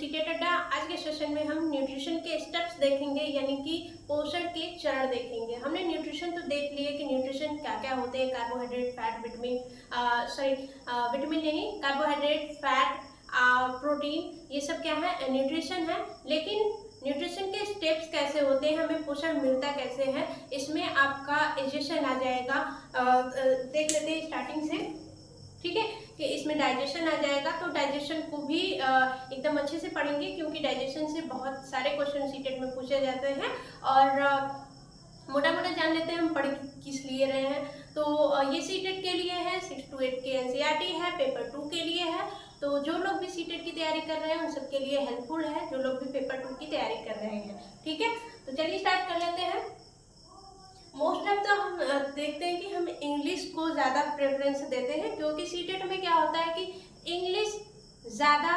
CTET अड्डा। आज के सेशन में हम न्यूट्रिशन के स्टेप्स देखेंगे, यानी कि पोषण के चरण देखेंगे। हमने न्यूट्रिशन तो देख लिए कि न्यूट्रिशन क्या क्या होते हैं, कार्बोहाइड्रेट, फैट, विटामिन नहीं, कार्बोहाइड्रेट, फैट, प्रोटीन, ये सब क्या है, न्यूट्रिशन है। लेकिन न्यूट्रिशन के स्टेप्स कैसे होते हैं, हमें पोषण मिलता कैसे है, इसमें आपका एडिशन आ जाएगा। देख लेते हैं स्टार्टिंग से, ठीक है, कि इसमें डाइजेशन आ जाएगा। तो डाइजेशन को भी एकदम अच्छे से पढ़ेंगे, क्योंकि डाइजेशन से बहुत सारे क्वेश्चन सीटेट में पूछे जाते हैं। और मोटा मोटा जान लेते हैं हम पढ़ किस लिए रहे हैं। तो ये सीटेट के लिए है, 6 to 8 के एनसीईआरटी है, पेपर 2 के लिए है। तो जो लोग भी सीटेट की तैयारी कर रहे हैं उन सबके लिए हेल्पफुल है, जो लोग भी पेपर 2 की तैयारी कर रहे हैं। ठीक है, तो चलिए स्टार्ट कर लेते हैं। मोस्ट ऑफ द हम देखते हैं कि हम इंग्लिश को ज़्यादा प्रेफरेंस देते हैं, क्योंकि सीटेट में क्या होता है कि इंग्लिश ज़्यादा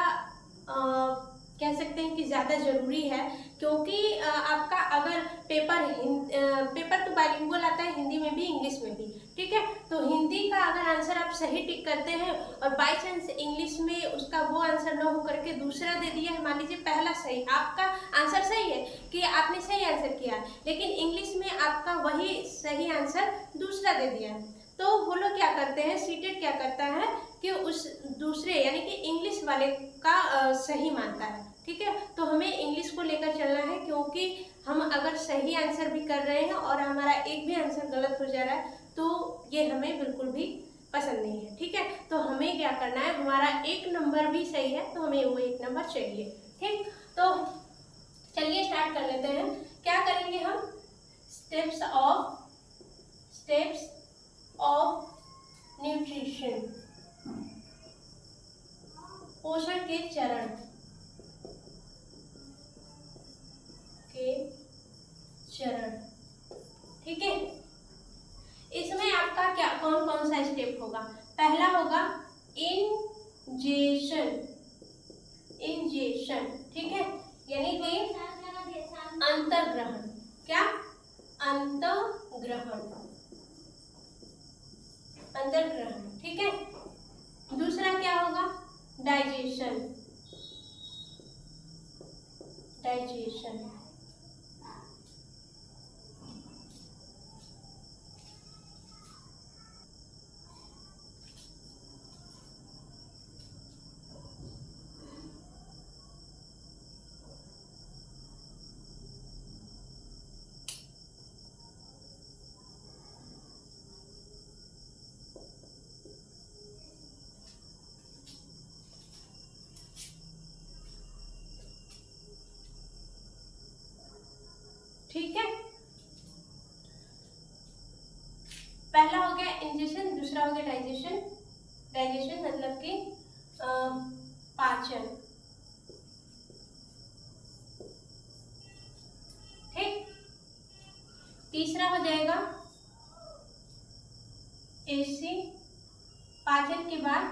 कह सकते हैं कि ज़्यादा ज़रूरी है। क्योंकि आपका अगर पेपर तो बाइलिंगुअल आता है, हिंदी में भी इंग्लिश में भी, ठीक है। तो हिंदी का अगर आंसर आप सही टिक करते हैं और बाई चांस इंग्लिश में उसका वो आंसर न हो करके दूसरा दे दिया है, मान लीजिए पहला सही, आपका आंसर सही है कि आपने सही आंसर किया, लेकिन इंग्लिश में आपका वही सही आंसर दूसरा दे दिया है, तो वो लोग क्या करते हैं, सीटेट क्या करता है कि उस दूसरे यानी कि इंग्लिश वाले का सही मानता है। ठीक है, तो हमें इंग्लिश को लेकर चलना है, क्योंकि हम अगर सही आंसर भी कर रहे हैं और हमारा एक भी आंसर गलत हो जा रहा है तो ये हमें बिल्कुल भी पसंद नहीं है। ठीक है, तो हमें क्या करना है, हमारा एक नंबर भी सही है तो हमें वो एक नंबर चाहिए। ठीक, तो चलिए स्टार्ट कर लेते हैं। क्या करेंगे हम, स्टेप्स ऑफ न्यूट्रिशन, पोषण के चरण ठीक है। इसमें आपका क्या कौन कौन सा स्टेप होगा, पहला होगा इंजेशन, ठीक है, यानी कि अंतर्ग्रहण, क्या, अंतर्ग्रहण, ठीक है। दूसरा क्या होगा, डाइजेशन, ठीक है। पहला हो गया इंजेशन, दूसरा हो गया डाइजेशन मतलब कि पाचन, ठीक। तीसरा हो जाएगा एसी, पाचन के बाद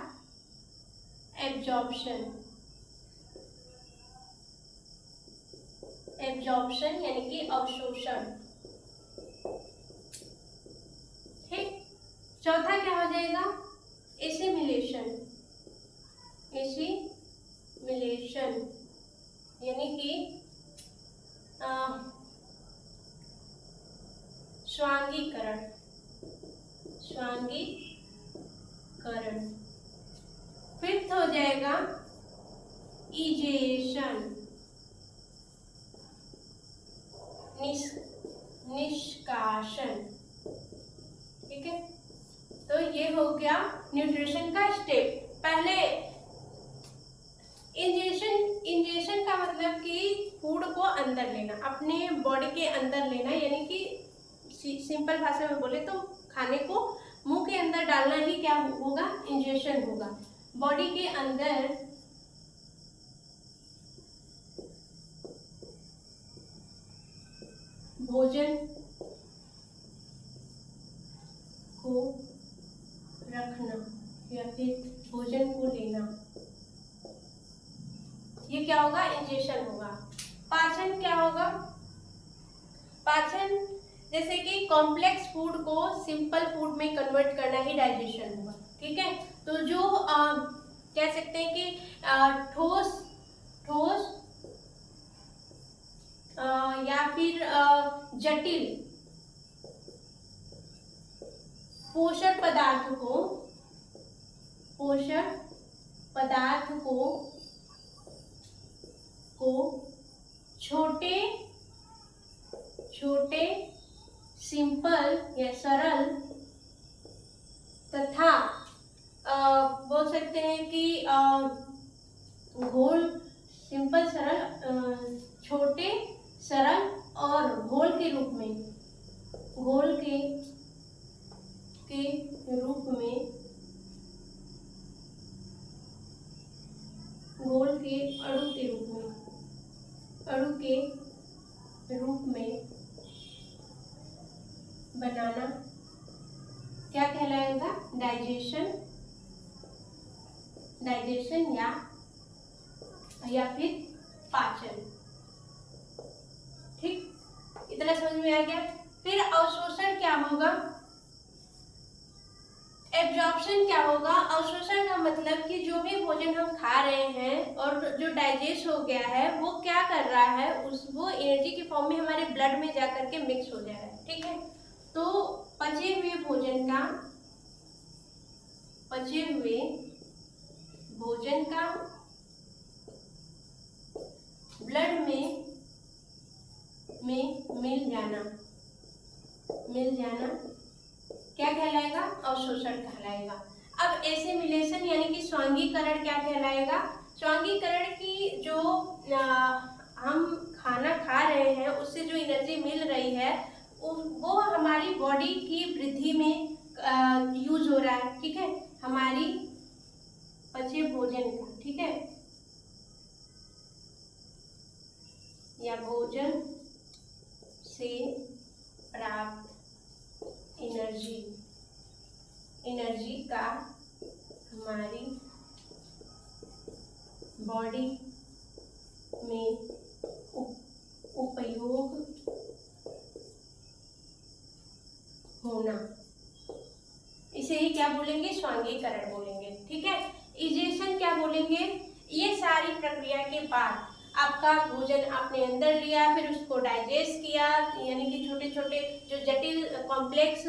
एब्जॉर्प्शन यानी कि अवशोषण, ठीक। चौथा क्या हो जाएगा, एसिमिलेशन यानी कि स्वांगीकरण। फिफ्थ हो जाएगा इजेशन, निष्कासन, ठीक है। तो ये हो गया न्यूट्रिशन का स्टेप। पहले इंजेशन का मतलब कि फूड को अंदर लेना, अपने बॉडी के अंदर लेना, यानी कि सिंपल भाषा में बोले तो खाने को मुंह के अंदर डालना ही क्या होगा, इंजेशन होगा। बॉडी के अंदर भोजन को रखना या फिर भोजन को लेना, ये क्या होगा, इंजेशन होगा। पाचन क्या होगा, पाचन जैसे कि कॉम्प्लेक्स फूड को सिंपल फूड में कन्वर्ट करना ही डाइजेशन होगा। ठीक है, तो जो कह सकते हैं कि ठोस ठोस या फिर जटिल पोषक पदार्थ को छोटे सिंपल या सरल तथा बोल सकते हैं कि घोल सिंपल सरल छोटे सरल और घोल के रूप में अणु के रूप में बनाना क्या कहलाएगा? डाइजेशन या फिर पाचन। ठीक, इतना समझ में आ गया। फिर अवशोषण क्या होगा? एब्जॉर्प्शन क्या होगा? अवशोषण का मतलब कि जो भी भोजन हम खा रहे हैं और जो डाइजेस्ट हो गया है वो क्या कर रहा है, वो एनर्जी के फॉर्म में हमारे ब्लड में जाकर के मिक्स हो जा रहा है। ठीक है, तो पचे हुए भोजन का ब्लड में मिल जाना क्या कहलाएगा? अवशोषण कहलाएगा। अब एसिमिलेशन यानी कि स्वांगीकरण क्या कहलाएगा? स्वांगीकरण की जो हम खाना खा रहे हैं उससे जो एनर्जी मिल रही है वो हमारी बॉडी की वृद्धि में यूज हो रहा है। ठीक है, हमारी पचे भोजन का, ठीक है, या भोजन से प्राप्त एनर्जी का हमारी बॉडी में उपयोग होना, इसे ही क्या बोलेंगे? स्वांगीकरण बोलेंगे। ठीक है, इजेशन क्या बोलेंगे? ये सारी प्रक्रिया के बाद आपका भोजन आपने अंदर लिया, फिर उसको डाइजेस्ट किया, यानी कि छोटे छोटे जो जटिल कॉम्प्लेक्स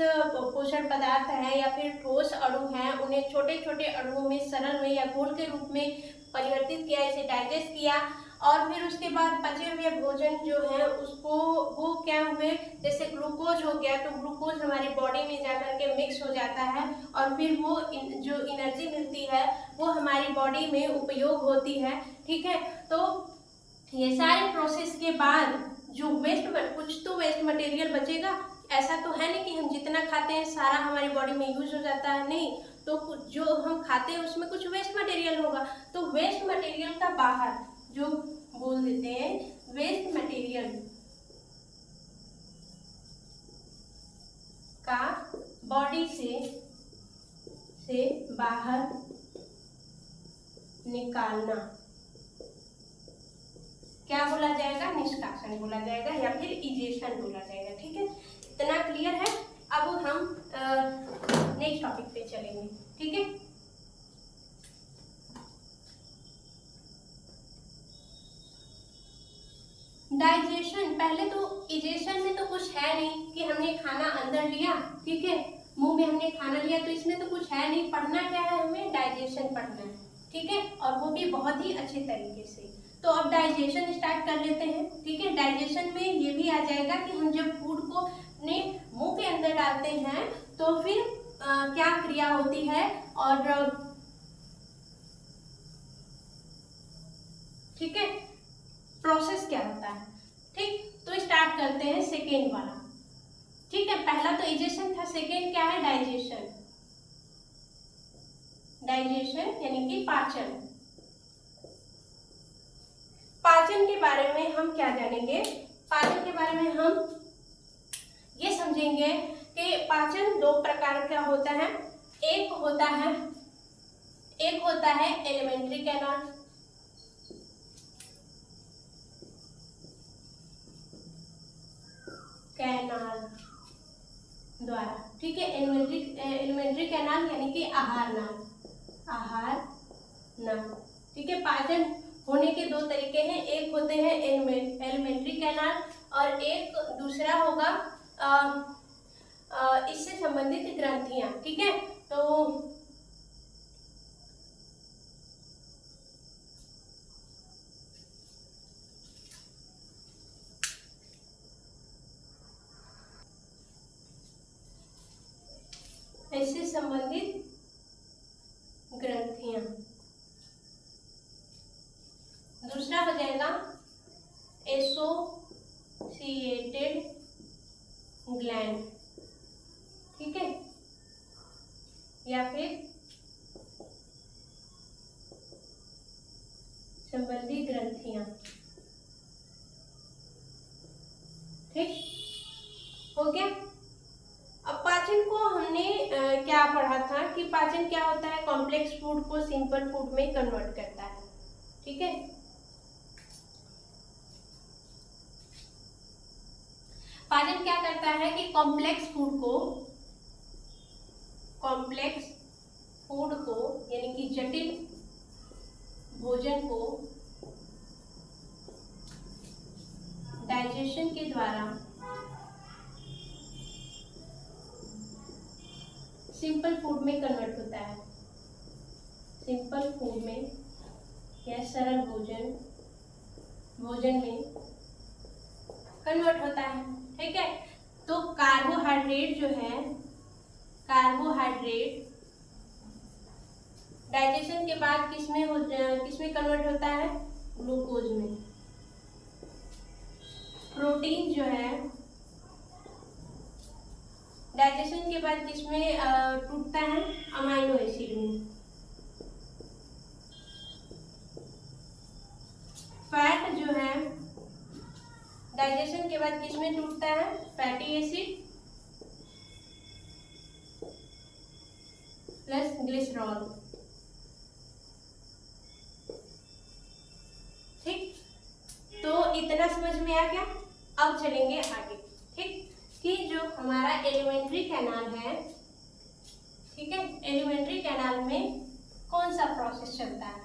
पोषण पदार्थ है या फिर ठोस अणु हैं उन्हें छोटे छोटे अणुओं में सरल में या घोल के रूप में परिवर्तित किया, इसे डाइजेस्ट किया, और फिर उसके बाद बचे हुए भोजन जो है उसको वो क्या हुए, जैसे ग्लूकोज हो गया, तो ग्लूकोज हमारी बॉडी में जाकर के मिक्स हो जाता है और फिर वो जो एनर्जी मिलती है वो हमारी बॉडी में उपयोग होती है। ठीक है, तो ये सारे प्रोसेस के बाद जो कुछ तो वेस्ट मटेरियल बचेगा। ऐसा तो है नहीं कि हम जितना खाते हैं सारा हमारी बॉडी में यूज हो जाता है, नहीं, तो जो हम खाते हैं उसमें कुछ वेस्ट मटेरियल होगा। तो वेस्ट मटेरियल का बाहर जो बोल देते हैं वेस्ट मटेरियल का बॉडी से बाहर निकालना क्या बोला जाएगा? निष्कासन बोला जाएगा या फिर इजेशन बोला जाएगा। ठीक है, इतना क्लियर है। अब हम नेक्स्ट टॉपिक पे चलेंगे। ठीक है, डाइजेशन। पहले तो इजेशन में तो कुछ है नहीं कि हमने खाना अंदर लिया, ठीक है, मुंह में हमने खाना लिया, तो इसमें तो कुछ है नहीं। पढ़ना क्या है? हमें डाइजेशन पढ़ना है। ठीक है, और वो भी बहुत ही अच्छे तरीके से। तो अब डाइजेशन स्टार्ट कर लेते हैं। ठीक है, डाइजेशन में ये भी आ जाएगा कि हम जब फूड को अपने मुंह के अंदर डालते हैं तो फिर क्या क्रिया होती है और ठीक है प्रोसेस क्या होता है। ठीक, तो स्टार्ट करते हैं सेकेंड वाला। ठीक है, पहला तो इजेशन था, सेकेंड क्या है? डाइजेशन। डाइजेशन यानी कि पाचन। पाचन के बारे में हम क्या जानेंगे? पाचन के बारे में हम ये समझेंगे कि पाचन दो प्रकार का होता है। एक होता है एलिमेंट्री कैनाल द्वारा। ठीक है, एलिमेंट्री कैनाल यानी कि आहार नाल। ठीक है, पाचन होने के दो तरीके हैं, एक होते हैं एलिमेंट्री कैनाल और एक दूसरा होगा इससे संबंधित ग्रंथियां। ठीक है, तो इससे संबंधित ग्रंथियां। दूसरा हो जाएगा एसोसिएटेड ग्लैंड। ठीक है, या फिर संबंधी ग्रंथियां। ठीक हो गया। अब पाचन को हमने क्या पढ़ा था कि पाचन क्या होता है, कॉम्प्लेक्स फूड को सिंपल फूड में कन्वर्ट करता है। ठीक है, पाचन क्या करता है कि कॉम्प्लेक्स फूड को यानी कि जटिल भोजन को डाइजेशन के द्वारा सिंपल फूड में कन्वर्ट होता है। सिंपल फूड में या सरल भोजन में कन्वर्ट होता है। ठीक है, तो कार्बोहाइड्रेट जो है, कार्बोहाइड्रेट डाइजेशन के बाद किसमें कन्वर्ट होता है, ग्लूकोज में। प्रोटीन जो है डाइजेशन के बाद किसमें टूटता है, अमाइनो एसिड में। फैट जो है डाइजेशन के बाद किसमें टूटता है, फैटी एसिड प्लस ग्लिसरॉल। ठीक, तो इतना समझ में आ गया। अब चलेंगे आगे। ठीक, कि जो हमारा एलिमेंट्री कैनाल है, ठीक है, एलिमेंट्री कैनाल में कौन सा प्रोसेस चलता है।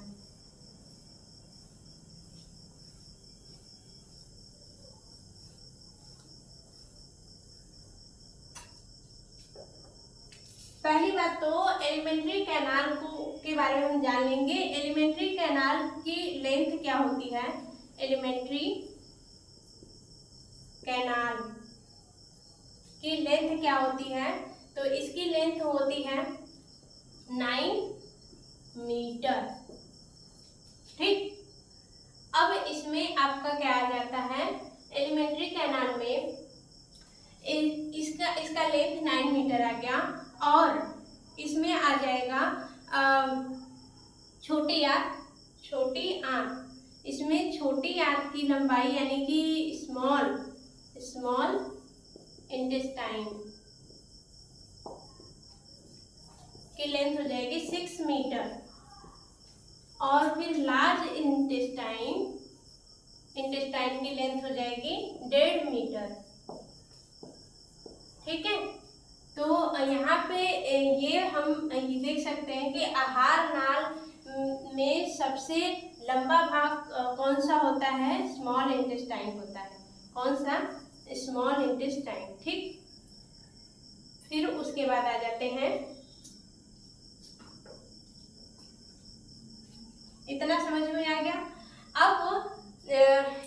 पहली बात तो एलिमेंट्री कैनाल के बारे में हम जान लेंगे। एलिमेंट्री कैनाल की लेंथ क्या होती है, एलिमेंट्री कैनाल की लेंथ क्या होती है, तो इसकी लेंथ होती है 9 मीटर। ठीक, अब इसमें आपका क्या आ जाता है, एलिमेंट्री कैनाल में इसका लेंथ 9 मीटर आ गया और इसमें आ जाएगा छोटी आंत। इसमें छोटी आंत की लंबाई यानी कि स्मॉल इंटेस्टाइन की लेंथ हो जाएगी 6 मीटर और फिर लार्ज इंटेस्टाइन की लेंथ हो जाएगी 1.5 मीटर। ठीक है, तो यहाँ पे ये हम ये देख सकते हैं कि आहार नाल में सबसे लंबा भाग कौन सा होता है, स्मॉल इंटेस्टाइन होता है। कौन सा, स्मॉल इंटेस्टाइन। ठीक, फिर उसके बाद आ जाते हैं, इतना समझ में आ गया। अब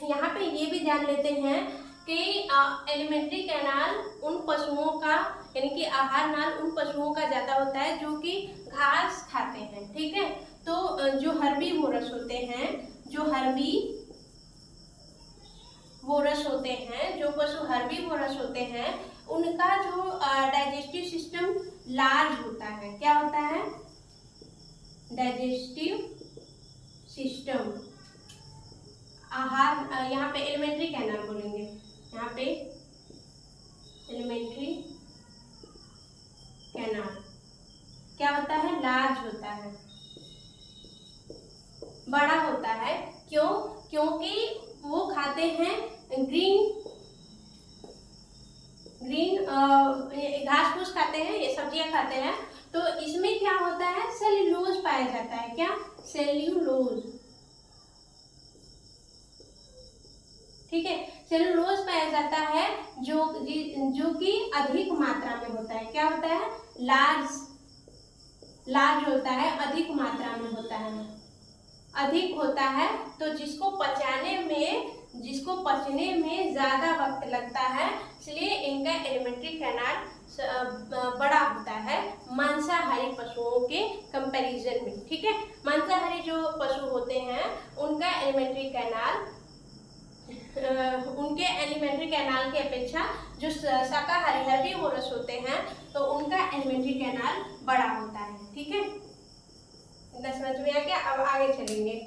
यहाँ पे ये भी जान लेते हैं कि एलिमेंट्री कैनाल उन पशुओं का यानी कि आहार नाल उन पशुओं का ज्यादा होता है जो कि घास खाते हैं। ठीक है, तो जो हर्बीवोरस होते हैं, जो पशु हर्बीवोरस होते हैं, उनका जो डाइजेस्टिव सिस्टम लार्ज होता है। क्या होता है, डाइजेस्टिव सिस्टम। आहार, यहाँ पे एलिमेंट्री कैनाल बोलेंगे, यहाँ पे एलिमेंट्री कैनाल क्या होता है, लार्ज होता है, बड़ा होता है। क्यों, क्योंकि वो खाते हैं ग्रीन घास फूस खाते हैं, ये सब्जियां खाते हैं। तो इसमें क्या होता है, सेल्यूलोज पाया जाता है। क्या, सेल्यूलोज। ठीक है। सेलुलोज पाया जाता है जो कि अधिक मात्रा में होता है। क्या होता है? लार्ज होता है, अधिक मात्रा में होता है, अधिक होता है। तो जिसको पचने में ज्यादा वक्त लगता है, इसलिए इनका एलिमेंट्री कैनाल बड़ा होता है मांसाहारी पशुओं के कंपैरिजन में। ठीक है, मांसाहारी जो पशु होते हैं उनका एलिमेंट्री कैनाल उनके एलिमेंट्री कैनाल की अपेक्षा जो शाकाहारी हर्बीवोरस होते हैं तो उनका एलिमेंट्री कैनाल बड़ा होता है। ठीक है, इतना समझ में आ गया। अब आगे चलेंगे।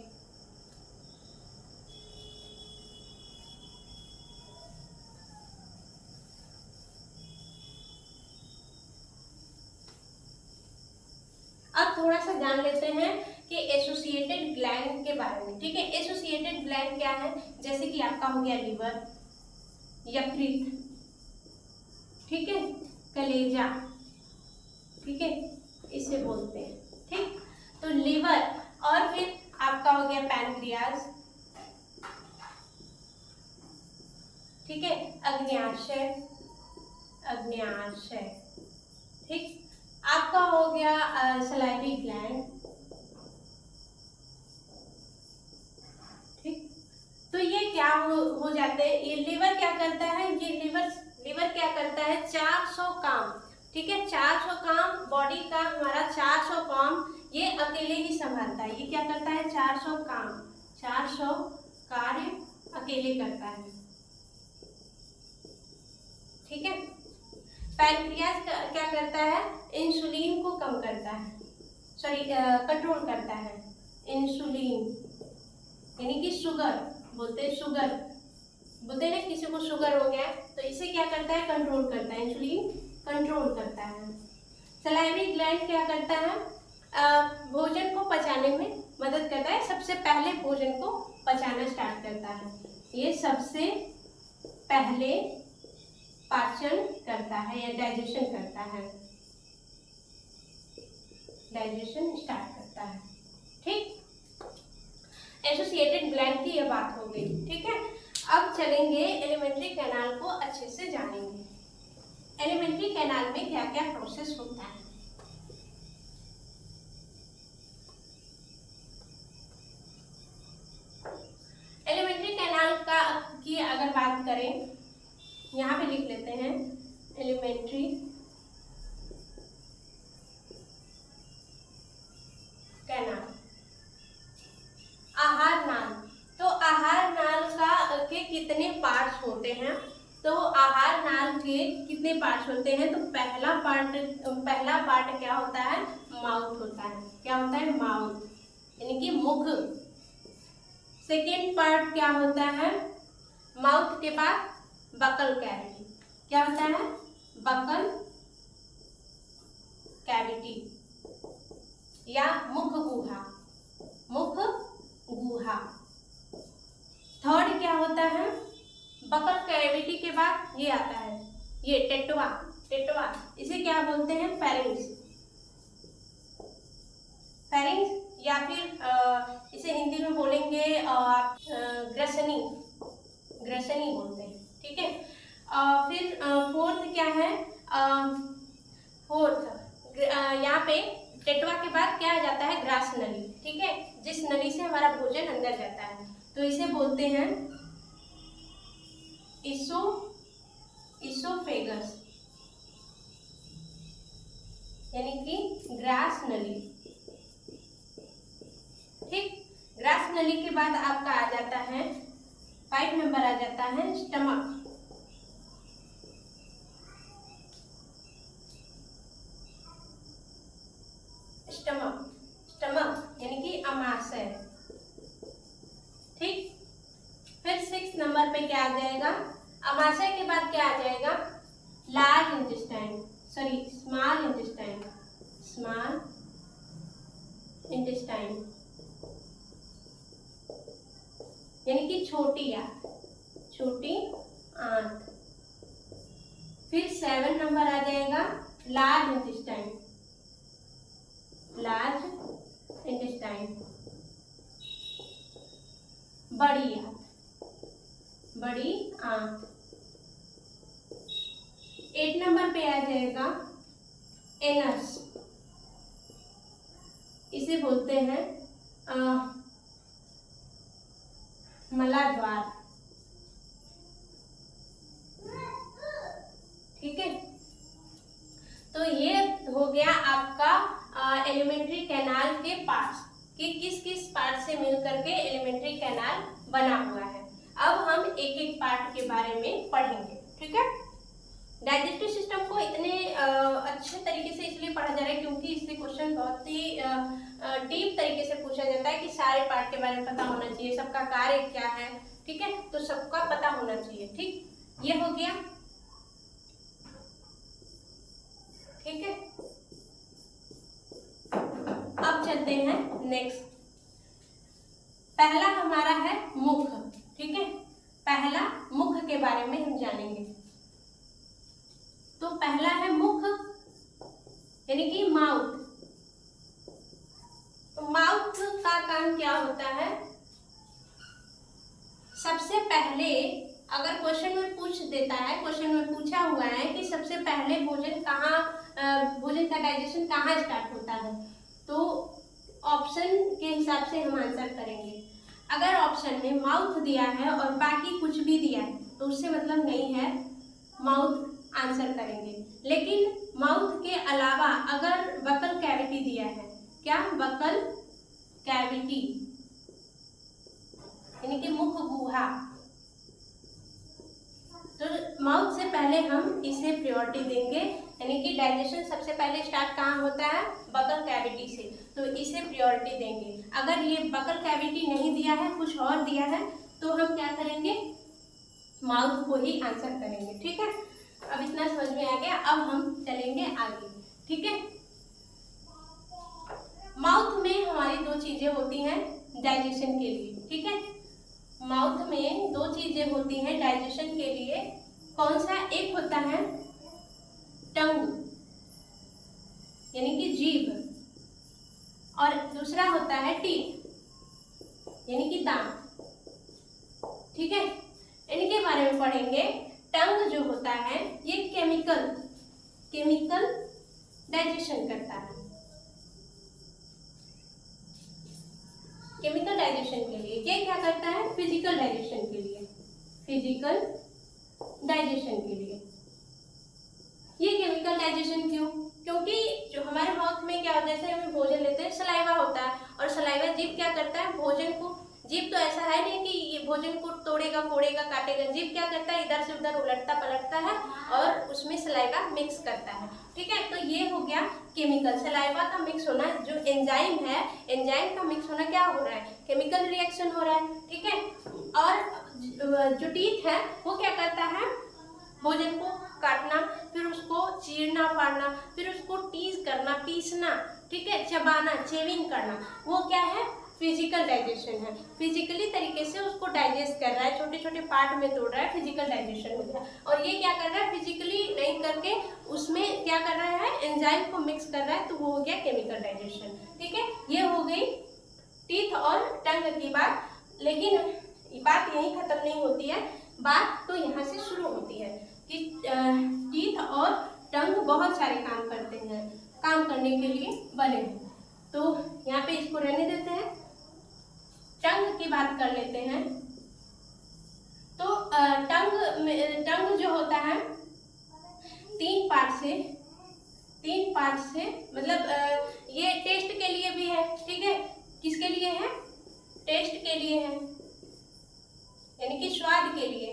अब थोड़ा सा जान लेते हैं कि एसोसिएटेड ग्लैंड के बारे में। ठीक है, एसोसिएटेड ग्लैंड क्या है? जैसे कि आपका हो गया लिवर, यकृत, ठीक है, कलेजा, ठीक है, इसे बोलते हैं। ठीक, तो लिवर, और फिर आपका हो गया पैनक्रियाज, ठीक है, अग्न्याशय, ठीक, आपका हो गया सलाइवरी ग्लैंड। ठीक, तो ये क्या हो जाते हैं? ये लिवर क्या करता है? ये लिवर क्या करता है? 400 काम, ठीक है, 400 काम बॉडी का हमारा 400 काम ये अकेले ही संभालता है। ये क्या करता है? 400 काम, 400 कार्य अकेले करता है। ठीक है, पैनक्रियाज क्या करता है? इंसुलिन को कम करता है, सॉरी कंट्रोल करता है। इंसुलिन यानी कि शुगर, बोलते हैं शुगर, बोलते हैं ना किसी को शुगर हो गया तो इसे क्या करता है? कंट्रोल करता है, इंसुलिन कंट्रोल करता है। सलाइवरी ग्लैंड क्या करता है? भोजन को पचाने में मदद करता है। सबसे पहले भोजन को पचाना स्टार्ट करता है। ये सबसे पहले पाचन करता है या डाइजेशन करता है, डाइजेशन स्टार्ट करता है। ठीक, एसोसिएटेड ग्लैंड की ये बात हो गई। ठीक है, अब चलेंगे एलिमेंट्री कैनाल को अच्छे से जानेंगे। एलिमेंट्री कैनाल में क्या क्या प्रोसेस होता है। एलिमेंट्री कैनाल की अगर बात करें, यहाँ पे लिख लेते हैं एलिमेंट्री कैनाल। आहार नाल, तो आहार नाल के कितने पार्ट्स होते हैं? तो आहार नाल के कितने पार्ट्स होते हैं? तो पहला पार्ट क्या होता है? माउथ होता है। क्या होता है? माउथ, यानी कि मुख। सेकेंड पार्ट क्या होता है? माउथ के बाद बकल कैविटी। क्या होता है? बकल कैविटी या मुख गुहा, मुख गुहा। थर्ड क्या होता है? बकल कैविटी के बाद ये आता है, ये टेटवा, इसे क्या बोलते हैं? फेरिंग्स, या फिर इसे हिंदी में बोलेंगे आप ग्रसनी बोलते हैं। ठीक है, फिर फोर्थ क्या है? यहाँ पे टेटवा के बाद क्या आ जाता है? ग्रास नली। ठीक है, जिस नली से हमारा भोजन अंदर जाता है, तो इसे बोलते हैं इसोफेगस, यानी कि ग्रास नली। ठीक, ग्रास नली के बाद आपका आ जाता है 5 नंबर, आ जाता है स्टमक। स्टमक यानी कि अमाशय। ठीक, फिर 6 नंबर पे क्या आ जाएगा? अमाशय के बाद क्या आ जाएगा? Large intestine, sorry small intestine, यानी कि छोटी आंत। फिर 7 नंबर आ जाएगा लार्ज इंटेस्टाइन, बड़ी बचेगा एनस, इसे बोलते हैं मलाद्वार। ठीक है, तो ये हो गया आपका एलिमेंट्री कैनाल के पार्ट्स कि किस किस पार्ट से मिल करके एलिमेंट्री कैनाल बना हुआ है। अब हम एक एक पार्ट के बारे में पढ़ेंगे। ठीक है, डाइजेस्टिव सिस्टम को इतने अच्छे तरीके से इसलिए पढ़ा जा रहा है क्योंकि इससे क्वेश्चन बहुत ही डीप तरीके से पूछा जाता है कि सारे पार्ट के बारे में पता होना चाहिए, सबका कार्य क्या है। ठीक है, तो सबका पता होना चाहिए। ठीक, ये हो गया। ठीक है, अब चलते हैं नेक्स्ट। पहला हमारा है मुख। ठीक है, पहला मुख के बारे में हम जानेंगे। तो पहला है मुख यानी कि माउथ। तो माउथ का काम क्या होता है? सबसे पहले अगर क्वेश्चन में पूछ देता है, क्वेश्चन में पूछा हुआ है कि सबसे पहले भोजन का डाइजेशन कहाँ स्टार्ट होता है, तो ऑप्शन के हिसाब से हम आंसर करेंगे। अगर ऑप्शन में माउथ दिया है और बाकी कुछ भी दिया है तो उससे मतलब नहीं है, माउथ आंसर करेंगे। लेकिन माउथ के अलावा अगर बकल कैविटी दिया है, क्या बकल कैविटी यानी कि मुख गुहा, तो माउथ से पहले हम इसे प्रायोरिटी देंगे। यानी कि डाइजेशन सबसे पहले स्टार्ट कहाँ होता है? बकल कैविटी से, तो इसे प्रायोरिटी देंगे। अगर ये बकल कैविटी नहीं दिया है, कुछ और दिया है, तो हम क्या करेंगे? माउथ को ही आंसर करेंगे। ठीक है, अब इतना समझ में आ गया। अब हम चलेंगे आगे। ठीक है, माउथ में हमारी दो चीजें होती हैं डाइजेशन के लिए। ठीक है, माउथ में दो चीजें होती हैं डाइजेशन के लिए। कौन सा? एक होता है टंग यानी कि जीभ, और दूसरा होता है टीथ यानी कि दांत। ठीक है, इनके बारे में पढ़ेंगे। टंग जो होता है ये केमिकल डाइजेशन करता है। केमिकल डाइजेशन के लिए ये क्या करता है? फिजिकल डाइजेशन के लिए, फिजिकल डाइजेशन के लिए। ये केमिकल डाइजेशन क्यों? क्योंकि जो हमारे माउथ में क्या होता है, जैसे हम भोजन लेते हैं, सलाइवा होता है, और सलाइवा जीभ क्या करता है? भोजन को, जीभ तो ऐसा है नहीं कि ये भोजन को तोड़ेगा, फोड़ेगा, काटेगा। जीभ क्या करता है? इधर से उधर उलटता पलटता है और उसमें सलाइवा मिक्स करता है। ठीक है, तो ये हो गया केमिकल। सलाइवा का मिक्स होना, जो एंजाइम है, एंजाइम का मिक्स होना क्या हो रहा है? केमिकल रिएक्शन हो रहा है। ठीक है, और जो टीथ है वो क्या करता है? भोजन को काटना, फिर उसको चीरना फाड़ना, फिर उसको टीज करना, पीसना, ठीक है, चबाना, चेविंग करना, वो क्या है? फिजिकल डाइजेशन है। फिजिकली तरीके से उसको डाइजेस्ट कर रहा है, छोटे छोटे पार्ट में तोड़ रहा है, फिजिकल डाइजेशन हो गया। और ये क्या कर रहा है? फिजिकली नहीं करके उसमें क्या कर रहा है? एंजाइम को मिक्स कर रहा है, तो वो हो गया केमिकल डाइजेशन। ठीक है, ये हो गई टीथ और टंग की बात। लेकिन बात यहीं खत्म नहीं होती है, बात तो यहाँ से शुरू होती है कि टीथ और टंग बहुत सारे काम करते हैं, काम करने के लिए बने हैं। तो यहाँ पे इसको रहने देते हैं, टंग की बात कर लेते हैं। तो टंग जो होता है तीन पार्ट से मतलब ये टेस्ट के लिए भी है। ठीक है, किसके लिए है? टेस्ट के लिए है, यानी कि स्वाद के लिए,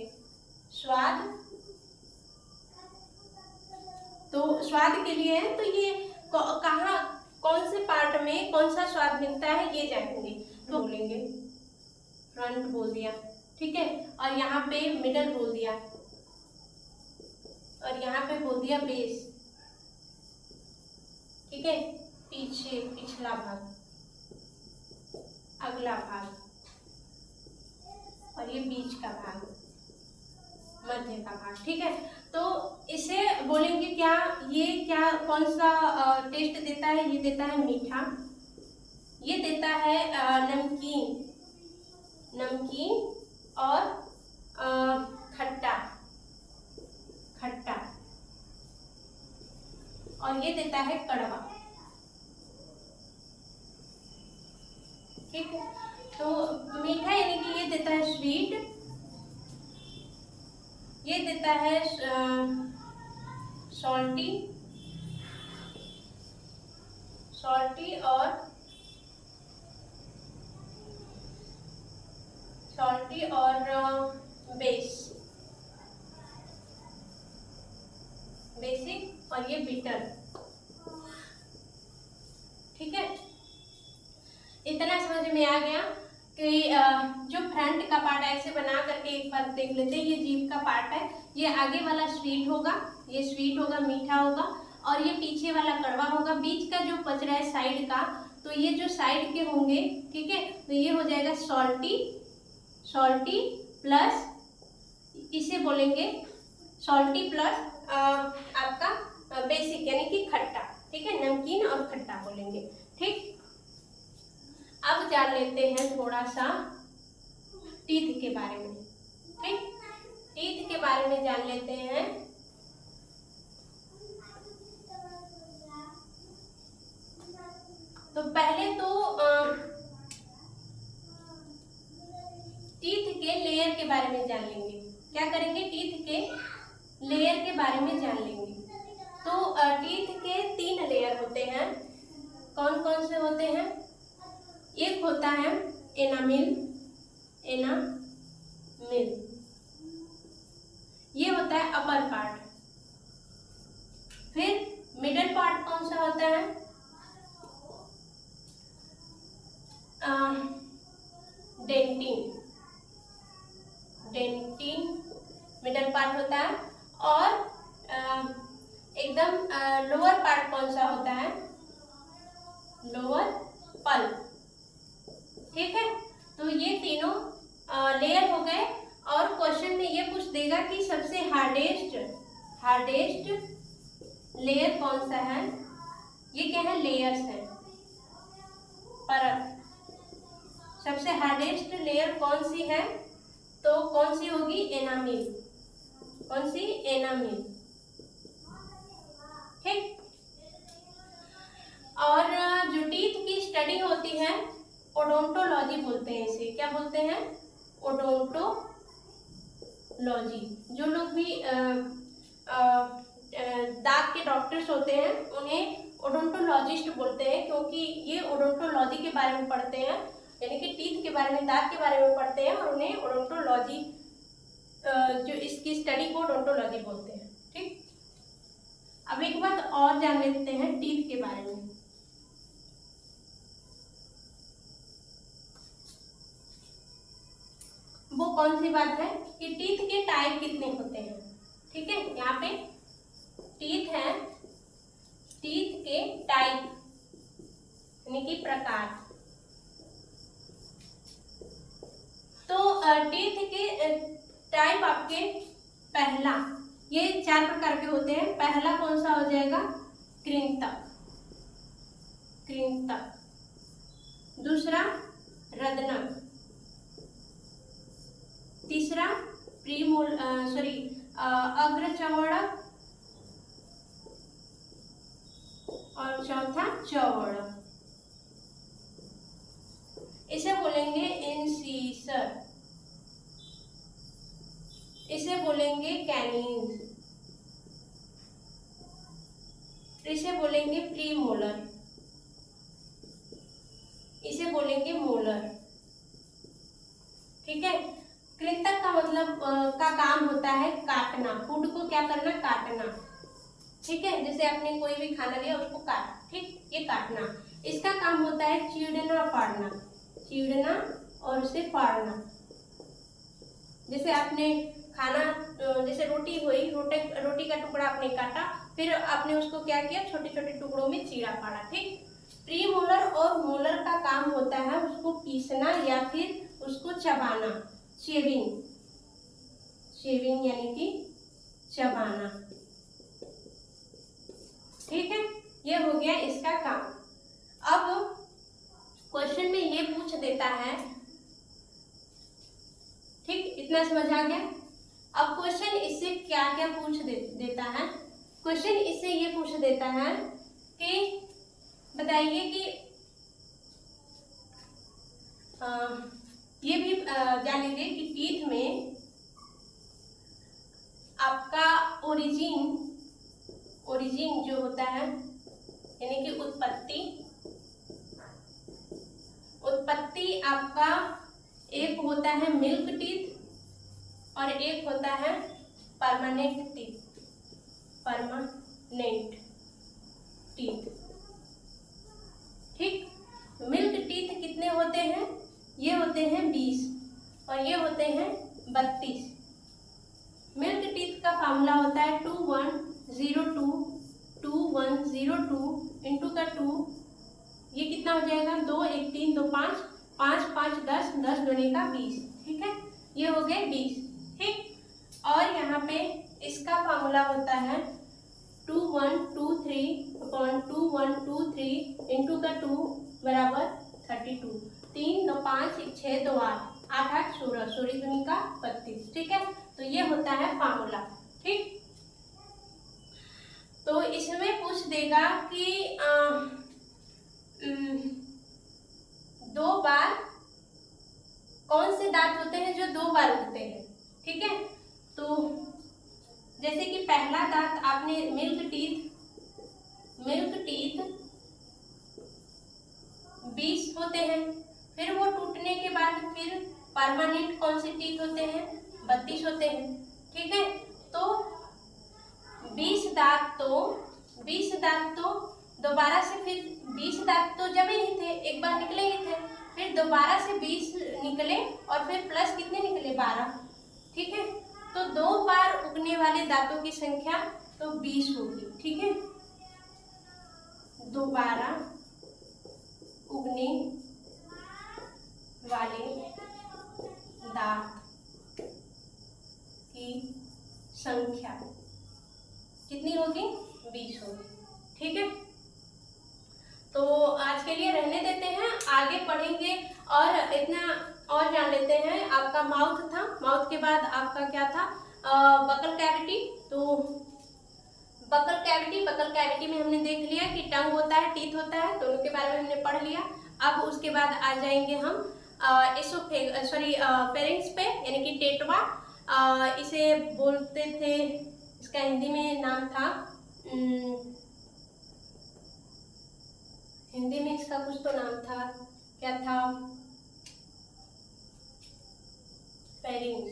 स्वाद, तो स्वाद के लिए है। तो ये कहाँ, कौन से पार्ट में कौन सा स्वाद मिलता है ये जानेंगे। तो बोलेंगे फ्रंट बोल दिया, ठीक है, और यहाँ पे मिडल बोल दिया, और यहाँ पे बोल दिया बेस। ठीक है, पीछे, पिछला भाग, अगला भाग, और ये बीच का भाग, मध्य का भाग। ठीक है, तो इसे बोलेंगे क्या? ये क्या, कौन सा टेस्ट देता है? ये देता है मीठा, ये देता है नमकीन और खट्टा, और ये देता है कड़वा। ठीक है, तो मीठा यानी कि ये देता है स्वीट, ये देता है सॉल्टी, सॉल्टी और बेसिक, और ये बिटर। ठीक है, इतना समझ में आ गया कि जो फ्रंट का पार्ट है ऐसे बना करके एक बार देख लेते हैं। ये जीभ का पार्ट है, ये आगे वाला स्वीट होगा, ये स्वीट होगा, मीठा होगा, और ये पीछे वाला कड़वा होगा। बीच का जो बच रहा है साइड का, तो ये जो साइड के होंगे, ठीक है, तो ये हो जाएगा सॉल्टी, सॉल्टी प्लस, इसे बोलेंगे सॉल्टी प्लस आपका बेसिक यानी कि खट्टा। ठीक है, नमकीन और खट्टा बोलेंगे। ठीक, अब जान लेते हैं थोड़ा सा टीथ के बारे में। ठीक, टीथ के बारे में जान लेते हैं। तो पहले तो टीथ के लेयर के बारे में जान लेंगे। क्या करेंगे, टीथ के लेयर के बारे में जान लेंगे। तो टीथ के 3 लेयर होते हैं। कौन कौन से होते हैं? एक होता है एनामिल, एनामिल, ये होता है अपर पार्ट। फिर मिडल पार्ट कौन सा होता है? डेंटिन, डेंटिन मिडल पार्ट होता है। और एकदम लोअर पार्ट कौन सा होता है? Lower pulp. ठीक है, तो ये तीनों लेयर हो गए। और क्वेश्चन में ये पूछ देगा कि सबसे हार्डेस्ट लेयर कौन सा है? ये क्या है? लेयर्स है, परत। सबसे हार्डेस्ट लेयर कौन सी है? तो कौन सी होगी? एनामिल। कौन सी? एनामिल। ठीक, और जो टीथ की स्टडी होती है ओडोंटोलॉजी बोलते हैं इसे। क्या बोलते हैं? ओडोंटोलॉजी। जो लोग भी दांत के डॉक्टर्स होते हैं उन्हें ओडोंटोलॉजिस्ट बोलते हैं, क्योंकि ये ओडोंटोलॉजी के बारे में पढ़ते हैं, यानी कि टीथ के बारे में, दांत के बारे में पढ़ते हैं, और उन्हें ओडोंटोलॉजी, जो इसकी स्टडी को ओडोंटोलॉजी बोलते हैं। ठीक, अब एक बात और जान लेते हैं टीथ के बारे में। वो कौन सी बात है कि टीथ के टाइप कितने होते हैं। ठीक है, यहाँ पे टीथ है, टीथ के टाइप यानी कि प्रकार। तो टीथ के टाइप आपके पहला, ये 4 प्रकार के होते हैं। पहला कौन सा हो जाएगा? कृंतक, कृंतक। दूसरा रदनक। तीसरा अग्रचवड़क, और चौथा चौवड़क। इसे बोलेंगे इंसीसर, इसे बोलेंगे कैनिन्स, इसे बोलेंगे प्रीमोलर, इसे बोलेंगे मोलर। ठीक है, कृंतक का मतलब का काम होता है काटना, फूड को क्या करना? काटना। ठीक है, जैसे आपने कोई भी खाना लिया उसको काटा, ठीक, ये काटना। इसका काम होता है चीरना फाड़ना, चीरना और उसे फाड़ना। जैसे आपने खाना, जैसे रोटी हुई, रोटी का टुकड़ा आपने काटा, फिर आपने उसको क्या किया? छोटे छोटे टुकड़ों में चीरा फाड़ा। ठीक, प्रीमोलर और मोलर का काम होता है उसको पीसना या फिर उसको चबाना, शेविंग, शेविंग यानी कि चबाना। ठीक है, ये हो गया इसका काम। अब क्वेश्चन में ये पूछ देता है, ठीक, इतना समझ आ गया। अब क्वेश्चन इससे क्या क्या पूछ देता है क्वेश्चन इससे ये पूछ देता है कि बताइए कि ये भी जान लीजिए कि टीथ में आपका ओरिजिन जो होता है यानी कि उत्पत्ति आपका एक होता है मिल्क टीथ और एक होता है परमानेंट टीथ। ठीक, मिल्क टीथ कितने होते हैं? ये होते हैं 20 और ये होते हैं 32। मिल्क टीथ का फार्मूला होता है 2102 इंटू का 2, ये कितना हो जाएगा 2 1 3 2 5 5 5 10 10 दूनी का 20। ठीक है, ये हो गए 20। ठीक, और यहाँ पे इसका फार्मूला होता है 2123 इंटू का 2 बराबर 32। 3 2 5 6 2 8 8 8 16 16 दूनी का 32। ठीक है, तो ये होता है फार्मूला। ठीक, तो इसमें पूछ देगा कि 2 बार कौन से दांत होते हैं जो 2 बार उगते हैं। ठीक है, तो जैसे कि पहला दांत आपने मिल्क टीथ 20 होते हैं, फिर वो टूटने के बाद फिर परमानेंट कौन से टीथ होते हैं 32 होते हैं। ठीक है, तो 20 दांत तो दोबारा से फिर 20 दांत तो जमे ही थे, एक बार निकले ही थे, फिर दोबारा से 20 निकले और फिर प्लस कितने निकले 12। ठीक है, तो 2 बार उगने वाले दांतों की संख्या तो 20 होगी। ठीक है, दोबारा उगने वाले दांत की संख्या कितनी होगी 20 होगी। ठीक है, तो आज के लिए रहने देते हैं, आगे पढ़ेंगे और इतना और जान लेते हैं। आपका माउथ था, माउथ के बाद आपका क्या था बकल कैविटी। तो बकल कैविटी में हमने देख लिया कि टंग होता है, टीथ होता है, दोनों के बारे में हमने पढ़ लिया। अब उसके बाद आ जाएंगे हम फेरिंग्स पे यानी कि टेटवा। इसे बोलते थे, इसका हिंदी में नाम था हिंदी में इसका कुछ तो नाम था, क्या था फेरिंग्स।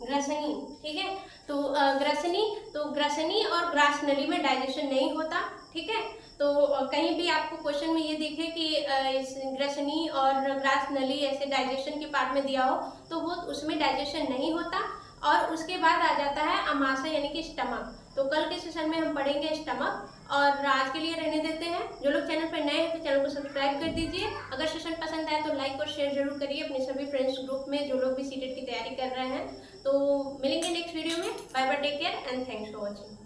ग्रसनी। ठीक है, तो ग्रसनी और ग्रास नली में डाइजेशन नहीं होता। ठीक है, तो कहीं भी आपको क्वेश्चन में ये दिखे कि इस ग्रसनी और ग्रास नली ऐसे डाइजेशन के पार्ट में दिया हो तो वो उसमें डाइजेशन नहीं होता। और उसके बाद आ जाता है अमाशय यानी कि स्टमक। तो कल के सेशन में हम पढ़ेंगे स्टमक। और आज के लिए रहने देते हैं। जो लोग चैनल पर नए हैं तो चैनल को सब्सक्राइब कर दीजिए। अगर सेशन पसंद आए तो लाइक और शेयर जरूर करिए अपने सभी फ्रेंड्स ग्रुप में जो लोग भी सीटेट की तैयारी कर रहे हैं। तो मिलेंगे नेक्स्ट वीडियो में। Bye bye, take care and thanks for watching.